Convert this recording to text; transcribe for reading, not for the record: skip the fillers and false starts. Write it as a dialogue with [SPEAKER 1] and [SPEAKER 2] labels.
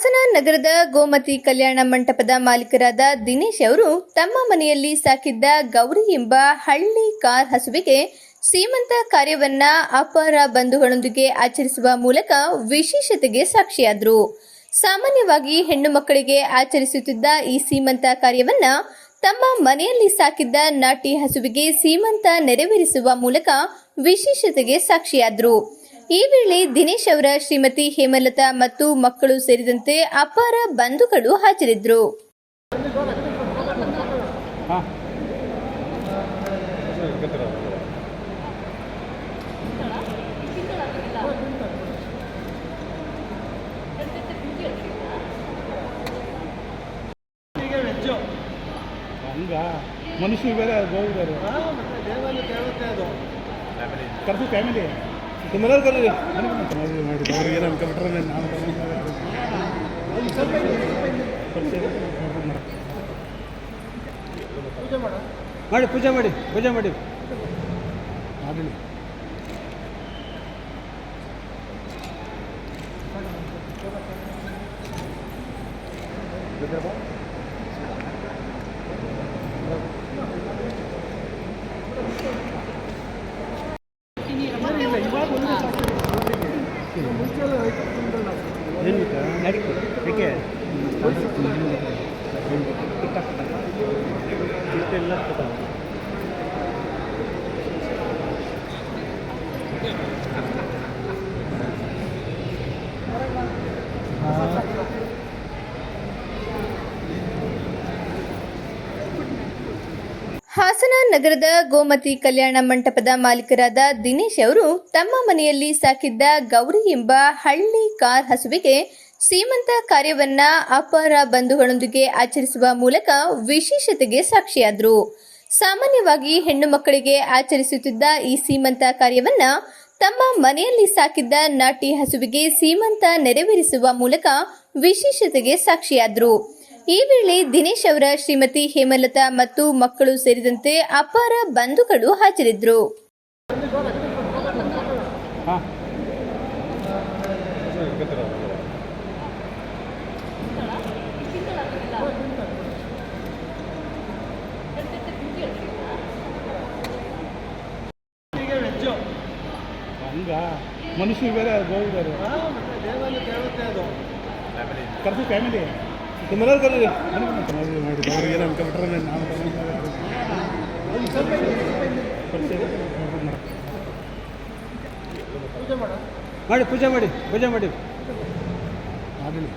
[SPEAKER 1] ಹಾಸನ ನಗರದ ಗೋಮತಿ ಕಲ್ಯಾಣ ಮಂಟಪದ ಮಾಲೀಕರಾದ ದಿನೇಶ್ ಅವರು ತಮ್ಮ ಮನೆಯಲ್ಲಿ ಸಾಕಿದ್ದ ಗೌರಿ ಎಂಬ ಹಳ್ಳಿ ಕಾರ್ ಹಸುವಿಗೆ ಸೀಮಂತ ಕಾರ್ಯವನ್ನ ಅಪಾರ ಬಂಧುಗಳೊಂದಿಗೆ ಆಚರಿಸುವ ಮೂಲಕ ವಿಶೇಷತೆಗೆ ಸಾಕ್ಷಿಯಾದರು. ಸಾಮಾನ್ಯವಾಗಿ ಹೆಣ್ಣು ಮಕ್ಕಳಿಗೆ ಆಚರಿಸುತ್ತಿದ್ದ ಈ ಸೀಮಂತ ಕಾರ್ಯವನ್ನ ತಮ್ಮ ಮನೆಯಲ್ಲಿ ಸಾಕಿದ್ದ ನಾಟಿ ಹಸುವಿಗೆ ಸೀಮಂತ ನೆರವೇರಿಸುವ ಮೂಲಕ ವಿಶೇಷತೆಗೆ ಸಾಕ್ಷಿಯಾದರು. ಈ ವೇಳೆ ದಿನೇಶ್ ಅವರ ಶ್ರೀಮತಿ ಹೇಮಲತಾ ಮತ್ತು ಮಕ್ಕಳು ಸೇರಿದಂತೆ ಅಪಾರ ಬಂಧುಗಳು ಹಾಜರಿದ್ದರು.
[SPEAKER 2] ಮನುಷ್ಯ ಬೇರೆ ಗೋವಿ ಬೇರೆ ಕರ್ಸು ಫ್ಯಾಮಿಲಿ ನಿಮ್ಮೆಲ್ಲರೂ ಕರೀರಿ ಮಾಡಿ ಅವ್ರಿಗೆ ಏನು ಅನ್ಕೊಂಡ್ಬಿಟ್ರೆ ನಾವು ಮಾಡಿ ಪೂಜೆ ಮಾಡಿ ಮಾಡಲಿ.
[SPEAKER 1] ಹಾಸನ ನಗರದ ಗೋಮತಿ ಕಲ್ಯಾಣ ಮಂಟಪದ ಮಾಲೀಕರಾದ ದಿನೇಶ್ ಅವರು ತಮ್ಮ ಮನೆಯಲ್ಲಿ ಸಾಕಿದ್ದ ಗೌರಿ ಎಂಬ ಹಳ್ಳಿ ಕಾರ್ ಹಸುವಿಗೆ ಸೀಮಂತ ಕಾರ್ಯವನ್ನ ಅಪಾರ ಬಂಧುಗಳೊಂದಿಗೆ ಆಚರಿಸುವ ಮೂಲಕ ವಿಶೇಷತೆಗೆ ಸಾಕ್ಷಿಯಾದರು. ಸಾಮಾನ್ಯವಾಗಿ ಹೆಣ್ಣು ಮಕ್ಕಳಿಗೆ ಆಚರಿಸುತ್ತಿದ್ದ ಈ ಸೀಮಂತ ಕಾರ್ಯವನ್ನ ತಮ್ಮ ಮನೆಯಲ್ಲಿ ಸಾಕಿದ್ದ ನಾಟಿ ಹಸುವಿಗೆ ಸೀಮಂತ ನೆರವೇರಿಸುವ ಮೂಲಕ ವಿಶೇಷತೆಗೆ ಸಾಕ್ಷಿಯಾದರು. ಈ ವೇಳೆ ದಿನೇಶ್ ಅವರ ಶ್ರೀಮತಿ ಹೇಮಲತಾ ಮತ್ತು ಮಕ್ಕಳು ಸೇರಿದಂತೆ ಅಪಾರ ಬಂಧುಗಳು ಹಾಜರಿದ್ದರು.
[SPEAKER 2] ಮನುಷ್ಯ ಬೇರೆ ಗೋವಿ ಬೇರೆ ಕರ್ಸು ಫ್ಯಾಮಿಲಿ ನಿಮ್ಮೆಲ್ಲರೂ ಕರೀರಿ ಮಾಡಿ ಅವ್ರಿಗೆ ಏನು ಅನ್ಕೊಂಡ್ಬಿಟ್ರೆ ನಾವು ಮಾಡಿ ಪೂಜೆ ಮಾಡಿ ಮಾಡಲಿ. ಏನು